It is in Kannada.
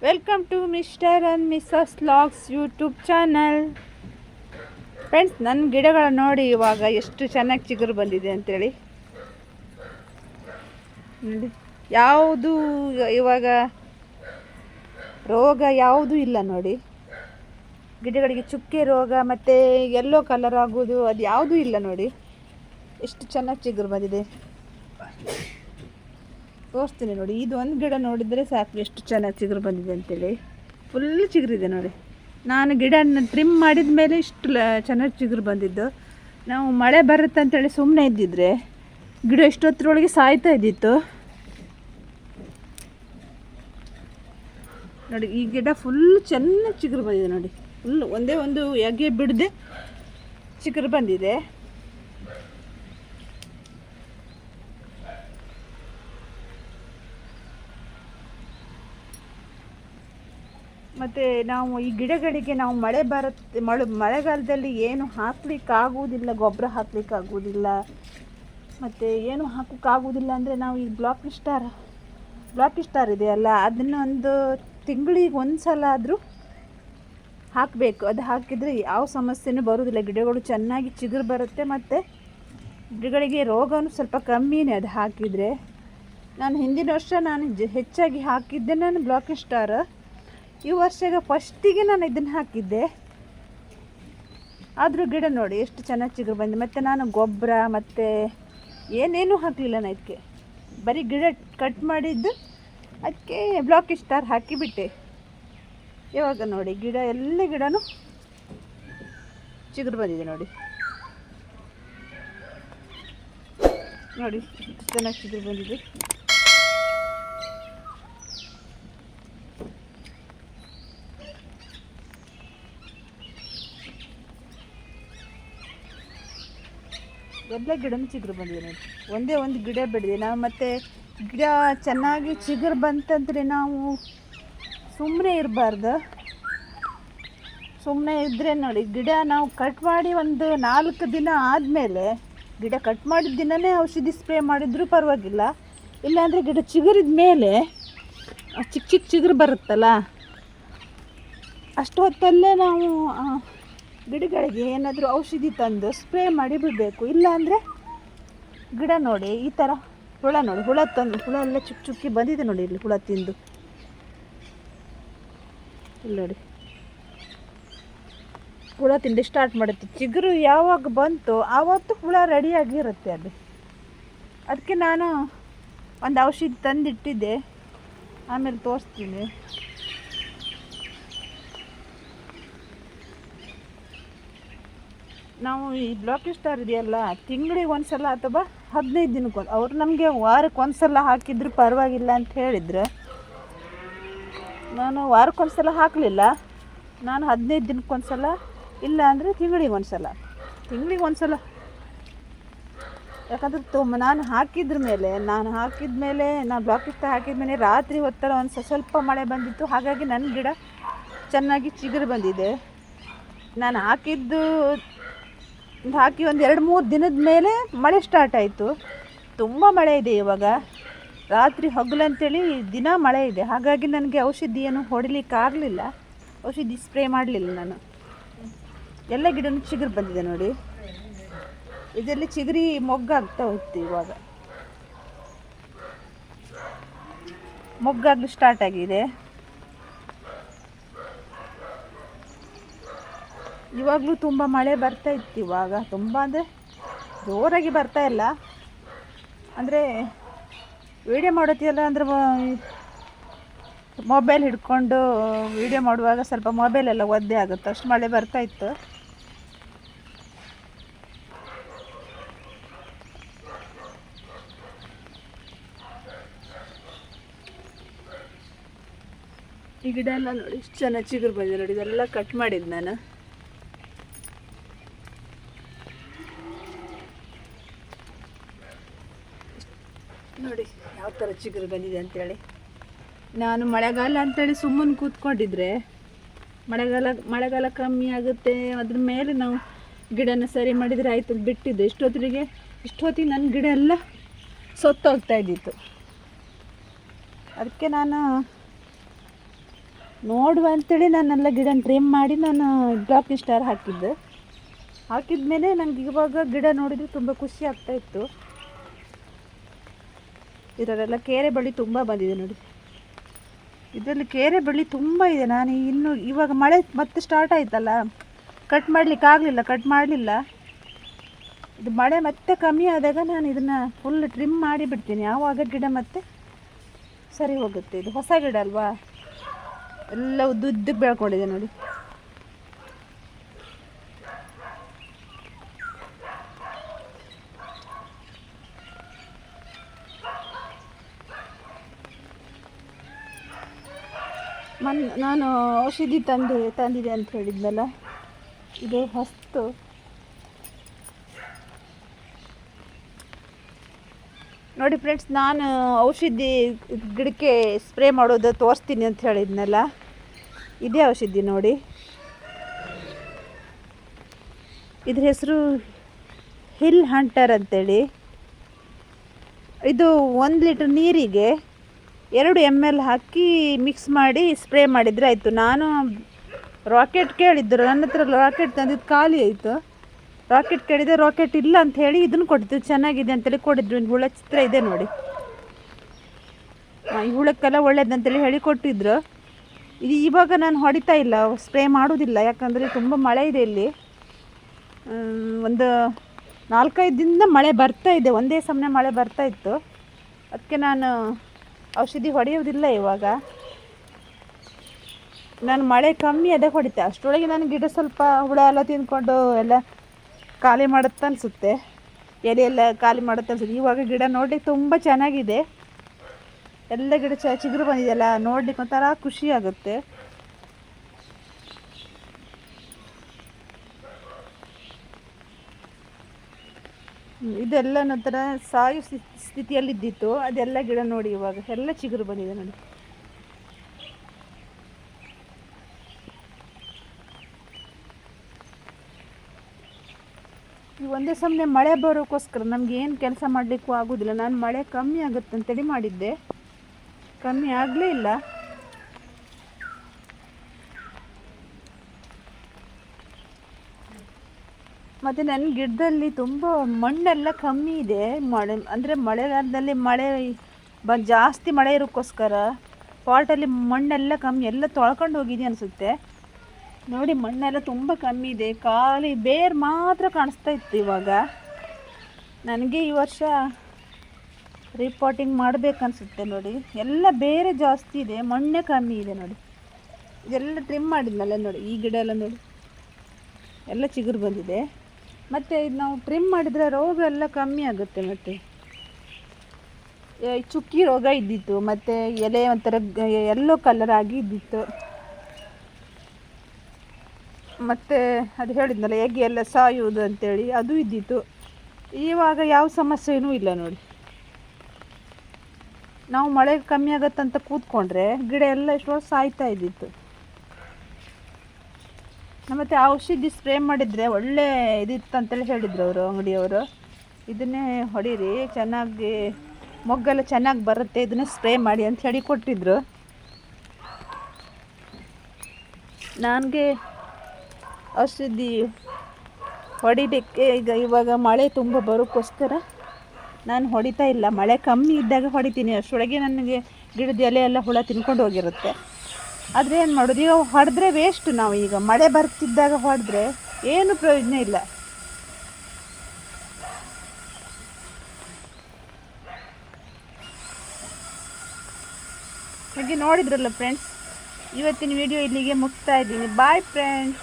Welcome to mister and missus logs YouTube channel. Friends, ನನ್ನ ಗಿಡಗಳ ನೋಡಿ ಇವಾಗ ಎಷ್ಟು ಚೆನ್ನಾಗಿ ಚಿಗುರು ಬಂದಿದೆ ಅಂತೇಳಿ. ನೋಡಿ, ಯಾವುದು ಇವಾಗ ರೋಗ ಯಾವುದೂ ಇಲ್ಲ ನೋಡಿ. ಗಿಡಗಳಿಗೆ ಚುಕ್ಕೆ ರೋಗ ಮತ್ತು ಯೆಲ್ಲೋ ಕಲರ್ ಆಗೋದು ಅದು ಯಾವುದೂ ಇಲ್ಲ ನೋಡಿ. ಎಷ್ಟು ಚೆನ್ನಾಗಿ ಚಿಗುರು ಬಂದಿದೆ ತೋರಿಸ್ತೀನಿ ನೋಡಿ. ಇದು ಒಂದು ಗಿಡ ನೋಡಿದರೆ ಸಾಕು ಎಷ್ಟು ಚೆನ್ನಾಗಿ ಚಿಗುರು ಬಂದಿದೆ ಅಂತೇಳಿ. ಫುಲ್ ಚಿಗುರಿದೆ ನೋಡಿ. ನಾನು ಗಿಡನ ಟ್ರಿಮ್ ಮಾಡಿದ ಮೇಲೆ ಇಷ್ಟು ಚೆನ್ನಾಗಿ ಚಿಗುರು ಬಂದಿದ್ದು. ನಾವು ಮಳೆ ಬರುತ್ತೆ ಅಂತೇಳಿ ಸುಮ್ಮನೆ ಇದ್ದಿದ್ರೆ ಗಿಡ ಇಷ್ಟೊತ್ತರೊಳಗೆ ಸಾಯ್ತಾ ಇದ್ದಿತ್ತು ನೋಡಿ. ಈ ಗಿಡ ಫುಲ್ ಚೆನ್ನಾಗಿ ಚಿಗುರು ಬಂದಿದೆ ನೋಡಿ. ಫುಲ್ ಒಂದೇ ಒಂದು ಎಗೆ ಬಿಡದೆ ಚಿಗುರು ಬಂದಿದೆ. ಮತ್ತು ನಾವು ಈ ಗಿಡಗಳಿಗೆ ನಾವು ಮಳೆಗಾಲದಲ್ಲಿ ಏನು ಹಾಕ್ಲಿಕ್ಕಾಗುವುದಿಲ್ಲ, ಗೊಬ್ಬರ ಹಾಕ್ಲಿಕ್ಕಾಗುವುದಿಲ್ಲ, ಮತ್ತು ಏನು ಹಾಕೋಕ್ಕಾಗುವುದಿಲ್ಲ ಅಂದರೆ ನಾವು ಈ ಬ್ಲಾಕ್ ಸ್ಟಾರ್ ಇದೆಯಲ್ಲ, ಅದನ್ನು ಒಂದು ತಿಂಗಳಿಗೆ ಒಂದು ಸಲ ಆದರೂ ಹಾಕಬೇಕು. ಅದು ಹಾಕಿದರೆ ಯಾವ ಸಮಸ್ಯೆನೂ ಬರೋದಿಲ್ಲ. ಗಿಡಗಳು ಚೆನ್ನಾಗಿ ಚಿಗುರು ಬರುತ್ತೆ ಮತ್ತು ಗಿಡಗಳಿಗೆ ರೋಗವೂ ಸ್ವಲ್ಪ ಕಮ್ಮಿನೇ ಅದು ಹಾಕಿದರೆ. ನಾನು ಹಿಂದಿನ ವರ್ಷ ಹೆಚ್ಚಾಗಿ ಹಾಕಿದ್ದೆ ಬ್ಲಾಕ್ ಸ್ಟಾರ್. ಈ ವರ್ಷಗ ಫಸ್ಟಿಗೆ ನಾನು ಇದನ್ನು ಹಾಕಿದ್ದೆ. ಆದರೂ ಗಿಡ ನೋಡಿ ಎಷ್ಟು ಚೆನ್ನಾಗಿ ಚಿಗುರು ಬಂದಿದೆ. ಮತ್ತು ನಾನು ಗೊಬ್ಬರ ಮತ್ತು ಏನೇನೂ ಹಾಕಲಿಲ್ಲ ನಾನು ಇದಕ್ಕೆ. ಬರೀ ಗಿಡ ಕಟ್ ಮಾಡಿದ್ದು ಅದಕ್ಕೆ ಬ್ಲಾಕ್ ಸ್ಟಾರ್ ಹಾಕಿಬಿಟ್ಟೆ. ಇವಾಗ ನೋಡಿ ಎಲ್ಲ ಗಿಡನೂ ಚಿಗುರು ಬಂದಿದೆ ನೋಡಿ. ನೋಡಿ ಎಷ್ಟು ಚೆನ್ನಾಗಿ ಚಿಗುರು ಬಂದಿದೆ. ಎಲ್ಲ ಗಿಡನೂ ಚಿಗುರು ಬಂದಿದೆ ನೋಡಿ. ಒಂದೇ ಒಂದು ಗಿಡ ಬೆಳೆದಿದೆ. ನಾವು ಮತ್ತು ಗಿಡ ಚೆನ್ನಾಗಿ ಚಿಗುರು ಬಂತಂದರೆ ನಾವು ಸುಮ್ಮನೆ ಇರಬಾರ್ದು. ಸುಮ್ಮನೆ ಇದ್ದರೆ ನೋಡಿ ಗಿಡ ನಾವು ಕಟ್ ಮಾಡಿ ಒಂದು 4 ದಿನ ಆದಮೇಲೆ, ಗಿಡ ಕಟ್ ಮಾಡಿದ ದಿನವೇ ಔಷಧಿ ಸ್ಪ್ರೇ ಮಾಡಿದರೂ ಪರವಾಗಿಲ್ಲ. ಇಲ್ಲಾಂದರೆ ಗಿಡ ಚಿಗುರಿದ ಮೇಲೆ ಚಿಕ್ಕ ಚಿಗುರು ಬರುತ್ತಲ್ಲ, ಅಷ್ಟು ಹೊತ್ತಲ್ಲೇ ನಾವು ಗಿಡಗಳಿಗೆ ಏನಾದರೂ ಔಷಧಿ ತಂದು ಸ್ಪ್ರೇ ಮಾಡಿ ಬಿಡಬೇಕು. ಇಲ್ಲಾಂದರೆ ಗಿಡ ನೋಡಿ ಈ ಥರ ಹುಳ ನೋಡಿ, ಹುಳ ಎಲ್ಲ ಚುಕ್ಕಿ ಬಂದಿದೆ ನೋಡಿ. ಇಲ್ಲಿ ಹುಳ ತಿಂದು ಇಲ್ಲಿ ನೋಡಿ, ಹುಳ ತಿಂದು ಸ್ಟಾರ್ಟ್ ಮಾಡುತ್ತೆ. ಚಿಗುರು ಯಾವಾಗ ಬಂತು ಆವತ್ತು ಹುಳ ರೆಡಿಯಾಗಿರುತ್ತೆ ಅದು. ಅದಕ್ಕೆ ನಾನು ಒಂದು ಔಷಧಿ ತಂದಿಟ್ಟಿದ್ದೆ, ಆಮೇಲೆ ತೋರಿಸ್ತೀನಿ. ನಾವು ಈ ಬ್ಲಾಕ್ ಸ್ಟಾರ್ ಇದೆಯಲ್ಲ, ತಿಂಗಳಿಗೆ ಒಂದು ಸಲ ಅಥವಾ 15 ದಿನಕ್ಕೊಂದು, ಅವರು ನಮಗೆ ವಾರಕ್ಕೆ ಒಂದು ಸಲ ಹಾಕಿದ್ರು ಪರವಾಗಿಲ್ಲ ಅಂತ ಹೇಳಿದ್ರು. ನಾನು ವಾರಕ್ಕೊಂದು ಸಲ ಹಾಕಲಿಲ್ಲ. ನಾನು 15 ದಿನಕ್ಕೊಂದು ಸಲ, ಇಲ್ಲ ಅಂದರೆ ತಿಂಗಳಿಗೆ ಒಂದು ಸಲ. ಯಾಕಂದರೆ ನಾನು ಹಾಕಿದ ಮೇಲೆ ಬ್ಲಾಕ್ ಸ್ಟಾರ್ ಹಾಕಿದ ಮೇಲೆ ರಾತ್ರಿ ಹೊತ್ತಲ್ಲ ಒಂದು ಸ್ವಲ್ಪ ಮಳೆ ಬಂದಿತ್ತು. ಹಾಗಾಗಿ ನನ್ನ ಗಿಡ ಚೆನ್ನಾಗಿ ಚಿಗುರು ಬಂದಿದೆ. ನಾನು ಹಾಕಿ ಒಂದು 2-3 ದಿನದ ಮೇಲೆ ಮಳೆ ಸ್ಟಾರ್ಟ್ ಆಯಿತು. ತುಂಬ ಮಳೆ ಇದೆ ಇವಾಗ, ರಾತ್ರಿ ಹಗಲು ಅಂತೇಳಿ ದಿನ ಮಳೆ ಇದೆ. ಹಾಗಾಗಿ ನನಗೆ ಔಷಧಿ ಏನು ಹೊಡಿಲಿಕ್ಕಾಗಲಿಲ್ಲ, ಔಷಧಿ ಸ್ಪ್ರೇ ಮಾಡಲಿಲ್ಲ ನಾನು. ಎಲ್ಲ ಗಿಡನೂ ಚಿಗುರು ಬಂದಿದೆ ನೋಡಿ. ಇದರಲ್ಲಿ ಚಿಗುರಿ ಮೊಗ್ಗಾಗ್ತಾ ಹೋಗ್ತು. ಇವಾಗ ಮೊಗ್ಗಾಗಲು ಸ್ಟಾರ್ಟ್ ಆಗಿದೆ. ಇವಾಗಲೂ ತುಂಬ ಮಳೆ ಬರ್ತಾ ಇತ್ತು. ಇವಾಗ ತುಂಬ ಅಂದರೆ ಜೋರಾಗಿ ಬರ್ತಾ ಇಲ್ಲ. ಅಂದರೆ ವೀಡಿಯೋ ಮಾಡೋತಿಯಲ್ಲ, ಅಂದರೆ ಮೊಬೈಲ್ ಹಿಡ್ಕೊಂಡು ವೀಡಿಯೋ ಮಾಡುವಾಗ ಸ್ವಲ್ಪ ಮೊಬೈಲೆಲ್ಲ ಒದ್ದೆ ಆಗುತ್ತೆ, ಅಷ್ಟು ಮಳೆ ಬರ್ತಾ ಇತ್ತು. ಈ ಗಿಡ ಎಲ್ಲ ನೋಡಿ ಇಷ್ಟು ಚೆನ್ನಾಗಿ ಚಿಗುರು ಬಂದಿದೆ ನೋಡಿ. ಇದೆಲ್ಲ ಕಟ್ ಮಾಡಿದ್ದು ನಾನು. ನೋಡಿ ಯಾವ ಥರ ಚಿಗುರು ಬಂದಿದೆ ಅಂಥೇಳಿ. ನಾನು ಮಳೆಗಾಲ ಅಂಥೇಳಿ ಸುಮ್ಮನೆ ಕೂತ್ಕೊಂಡಿದ್ರೆ ಮಳೆಗಾಲ ಕಮ್ಮಿ ಆಗುತ್ತೆ, ಅದ್ರ ಮೇಲೆ ನಾವು ಗಿಡನ ಸರಿ ಮಾಡಿದರೆ ಆಯಿತು ಬಿಟ್ಟಿದ್ದು. ಇಷ್ಟೊತ್ತಿಗೆ ನನ್ನ ಗಿಡ ಎಲ್ಲ ಸೊತ್ತೋಗ್ತಾ ಇದ್ದಿತ್ತು. ಅದಕ್ಕೆ ನಾನು ನೋಡುವ ಅಂತೇಳಿ ನಾನೆಲ್ಲ ಗಿಡನ ಟ್ರಿಮ್ ಮಾಡಿ ನಾನು ಡ್ರಾಪಿಂಗ್ ಸ್ಟಾರ್ ಹಾಕಿದ್ಮೇಲೆ ನನಗೆ ಇವಾಗ ಗಿಡ ನೋಡಿದರೆ ತುಂಬ ಖುಷಿ ಆಗ್ತಾಯಿತ್ತು. ಇದರಲ್ಲೆಲ್ಲ ಕೇರೆ ಬಳ್ಳಿ ತುಂಬ ಬಂದಿದೆ ನೋಡಿ. ಇದರಲ್ಲಿ ಕೇರೆ ಬಳ್ಳಿ ತುಂಬ ಇದೆ. ನಾನು ಇವಾಗ ಮಳೆ ಮತ್ತೆ ಸ್ಟಾರ್ಟ್ ಆಯ್ತಲ್ಲ, ಕಟ್ ಮಾಡಲಿಲ್ಲ. ಇದು ಮಳೆ ಮತ್ತೆ ಕಮ್ಮಿ ಆದಾಗ ನಾನು ಇದನ್ನು ಫುಲ್ ಟ್ರಿಮ್ ಮಾಡಿ ಬಿಡ್ತೀನಿ. ಆವಾಗ ಗಿಡ ಮತ್ತೆ ಸರಿ ಹೋಗುತ್ತೆ. ಇದು ಹೊಸ ಗಿಡ ಅಲ್ವಾ, ಎಲ್ಲ ಉದ್ದಕ್ಕೆ ಬೆಳ್ಕೊಂಡಿದೆ ನೋಡಿ. ನಾನು ಔಷಧಿ ತಂದಿದೆ ಅಂತ ಹೇಳಿದ್ನಲ್ಲ, ಇದು ಹೊಸ್ತು. ನೋಡಿ ಫ್ರೆಂಡ್ಸ್, ನಾನು ಔಷಧಿ ಗಿಡಕ್ಕೆ ಸ್ಪ್ರೇ ಮಾಡೋದು ತೋರಿಸ್ತೀನಿ ಅಂತ ಹೇಳಿದ್ನಲ್ಲ, ಇದೇ ಔಷಧಿ ನೋಡಿ. ಇದ್ರ ಹೆಸರು ಹಿಲ್ ಹಂಟರ್ ಅಂತೇಳಿ. ಇದು 1 ಲೀಟರ್ ನೀರಿಗೆ 2 ml ಹಾಕಿ ಮಿಕ್ಸ್ ಮಾಡಿ ಸ್ಪ್ರೇ ಮಾಡಿದರೆ ಆಯಿತು. ನಾನು ರಾಕೆಟ್ ಕೇಳಿದ್ದರು, ನನ್ನ ಹತ್ರ ರಾಕೆಟ್ ತಂದಿದ್ದು ಖಾಲಿ ಆಯಿತು. ರಾಕೆಟ್ ಕೇಳಿದೆ, ರಾಕೆಟ್ ಇಲ್ಲ ಅಂತ ಹೇಳಿ ಇದನ್ನು ಕೊಟ್ಟಿದ್ದು, ಚೆನ್ನಾಗಿದೆ ಅಂತೇಳಿ ಕೊಟ್ಟಿದ್ರು. ಹುಳ ಚಿತ್ರ ಇದೆ ನೋಡಿ, ಈ ಹುಳಕ್ಕೆಲ್ಲ ಒಳ್ಳೇದಂತೇಳಿ ಹೇಳಿ ಕೊಟ್ಟಿದ್ರು. ಇದು ಇವಾಗ ನಾನು ಹೊಡಿತಾ ಇಲ್ಲ, ಸ್ಪ್ರೇ ಮಾಡೋದಿಲ್ಲ, ಯಾಕಂದರೆ ತುಂಬ ಮಳೆ ಇದೆ ಇಲ್ಲಿ. ಒಂದು 4-5 ದಿನದಿಂದ ಮಳೆ ಬರ್ತಾ ಇದೆ, ಒಂದೇ ಸಮನೆ ಮಳೆ ಬರ್ತಾ ಇತ್ತು. ಅದಕ್ಕೆ ನಾನು ಔಷಧಿ ಹೊಡೆಯೋದಿಲ್ಲ ಇವಾಗ. ನಾನು ಮಳೆ ಕಮ್ಮಿ ಅದಕ್ಕೆ ಹೊಡಿತೆ. ಅಷ್ಟರೊಳಗೆ ನಾನು ಗಿಡ ಸ್ವಲ್ಪ ಹುಳ ಎಲ್ಲ ತಿಂದ್ಕೊಂಡು ಎಲ್ಲ ಖಾಲಿ ಮಾಡುತ್ತೆ ಅನಿಸುತ್ತೆ, ಎಲೆ ಎಲ್ಲ ಖಾಲಿ ಮಾಡುತ್ತೆ ಅನಿಸುತ್ತೆ. ಇವಾಗ ಗಿಡ ನೋಡಲಿಕ್ಕೆ ತುಂಬ ಚೆನ್ನಾಗಿದೆ, ಎಲ್ಲ ಗಿಡ ಚಿಗುರು ಬಂದಿದೆಯಲ್ಲ, ನೋಡ್ಲಿಕ್ಕೆ ಒಂಥರ ಖುಷಿ ಆಗುತ್ತೆ. ಇದೆಲ್ಲ ನಂತರ ಸಾಯು ಸ್ಥಿತಿಯಲ್ಲಿದ್ದಿತ್ತು, ಅದೆಲ್ಲ ಗಿಡ ನೋಡಿ ಇವಾಗ ಎಲ್ಲ ಚಿಗುರು ಬಂದಿದೆ ನೋಡಿ. ಈ ಒಂದೇ ಸಮನೆ ಮಳೆ ಬರೋಕ್ಕೋಸ್ಕರ ನಮ್ಗೆ ಏನು ಕೆಲಸ ಮಾಡಲಿಕ್ಕೂ ಆಗೋದಿಲ್ಲ. ನಾನು ಮಳೆ ಕಮ್ಮಿ ಆಗುತ್ತೆ ಅಂತೇಳಿ ಮಾಡಿದ್ದೆ, ಕಮ್ಮಿ ಆಗಲೇ ಇಲ್ಲ. ಮತ್ತು ನನ್ನ ಗಿಡದಲ್ಲಿ ತುಂಬ ಮಣ್ಣೆಲ್ಲ ಕಮ್ಮಿ ಇದೆ. ಅಂದರೆ ಮಳೆಗಾಲದಲ್ಲಿ ಜಾಸ್ತಿ ಮಳೆ ಇರೋಕ್ಕೋಸ್ಕರ ಪಾಟಲ್ಲಿ ಮಣ್ಣೆಲ್ಲ ಕಮ್ಮಿ, ಎಲ್ಲ ತೊಳ್ಕೊಂಡು ಹೋಗಿದೆ ಅನಿಸುತ್ತೆ ನೋಡಿ. ಮಣ್ಣೆಲ್ಲ ತುಂಬ ಕಮ್ಮಿ ಇದೆ, ಖಾಲಿ ಬೇರು ಮಾತ್ರ ಕಾಣಿಸ್ತಾ ಇತ್ತು. ಇವಾಗ ನನಗೆ ಈ ವರ್ಷ ರಿಪೋರ್ಟಿಂಗ್ ಮಾಡಬೇಕನ್ಸುತ್ತೆ ನೋಡಿ. ಎಲ್ಲ ಬೇರೆ ಜಾಸ್ತಿ ಇದೆ, ಮಣ್ಣೇ ಕಮ್ಮಿ ಇದೆ ನೋಡಿ. ಇದೆಲ್ಲ ಟ್ರಿಮ್ ಮಾಡಿದ್ನಲ್ಲ ನೋಡಿ, ಈ ಗಿಡ ಎಲ್ಲ ನೋಡಿ ಎಲ್ಲ ಚಿಗುರು ಬಂದಿದೆ. ಮತ್ತು ಇದು ನಾವು ಟ್ರಿಮ್ ಮಾಡಿದರೆ ರೋಗ ಎಲ್ಲ ಕಮ್ಮಿ ಆಗುತ್ತೆ. ಮತ್ತು ಚುಕ್ಕಿ ರೋಗ ಇದ್ದಿತ್ತು, ಮತ್ತು ಎಲೆ ಒಂಥರ ಯೆಲ್ಲೋ ಕಲರ್ ಆಗಿ ಇದ್ದಿತ್ತು. ಮತ್ತು ಅದು ಹೇಳಿದ್ನಲ್ಲ ಹೇಗೆ ಎಲ್ಲ ಸಾಯುವುದು ಅಂತೇಳಿ, ಅದು ಇದ್ದಿತ್ತು. ಇವಾಗ ಯಾವ ಸಮಸ್ಯೆನೂ ಇಲ್ಲ ನೋಡಿ. ನಾವು ಮಳೆ ಕಮ್ಮಿ ಆಗತ್ತಂತ ಕೂತ್ಕೊಂಡ್ರೆ ಗಿಡ ಎಲ್ಲ ಎಷ್ಟೋ ಸಾಯ್ತಾ ಇದ್ದಿತ್ತು. ಮತ್ತು ಔಷಧಿ ಸ್ಪ್ರೇ ಮಾಡಿದರೆ ಒಳ್ಳೆ ಇದಿತ್ತು ಅಂತೇಳಿ ಹೇಳಿದರು ಅವರು, ಅಂಗಡಿಯವರು. ಇದನ್ನೇ ಹೊಡೀರಿ, ಚೆನ್ನಾಗಿ ಮೊಗ್ಗೆಲ್ಲ ಚೆನ್ನಾಗಿ ಬರುತ್ತೆ, ಇದನ್ನೇ ಸ್ಪ್ರೇ ಮಾಡಿ ಅಂತ ಹೇಳಿ ಕೊಟ್ಟಿದ್ದರು. ನನಗೆ ಔಷಧಿ ಹೊಡಿಲಿಕ್ಕೆ ಇವಾಗ ಮಳೆ ತುಂಬ ಬರೋಕ್ಕೋಸ್ಕರ ನಾನು ಹೊಡಿತಾ ಇಲ್ಲ. ಮಳೆ ಕಮ್ಮಿ ಇದ್ದಾಗ ಹೊಡಿತೀನಿ, ಅಷ್ಟರೊಳಗೆ ನನಗೆ ಗಿಡದ ಎಲೆ ಎಲ್ಲ ಹುಳ ತಿನ್ಕೊಂಡು ಹೋಗಿರುತ್ತೆ. ಆದರೆ ಏನು ಮಾಡೋದು, ಈಗ ಹೊಡೆದ್ರೆ ವೇಸ್ಟ್. ನಾವು ಈಗ ಮಳೆ ಬರ್ತಿದ್ದಾಗ ಹೊಡೆದ್ರೆ ಏನು ಪ್ರಯೋಜನ ಇಲ್ಲ. ಹಾಗೆ ನೋಡಿದ್ರಲ್ಲ ಫ್ರೆಂಡ್ಸ್, ಇವತ್ತಿನ ವಿಡಿಯೋ ಇಲ್ಲಿಗೆ ಮುಗಿಸ್ತಾ ಇದ್ದೀನಿ. Bye friends.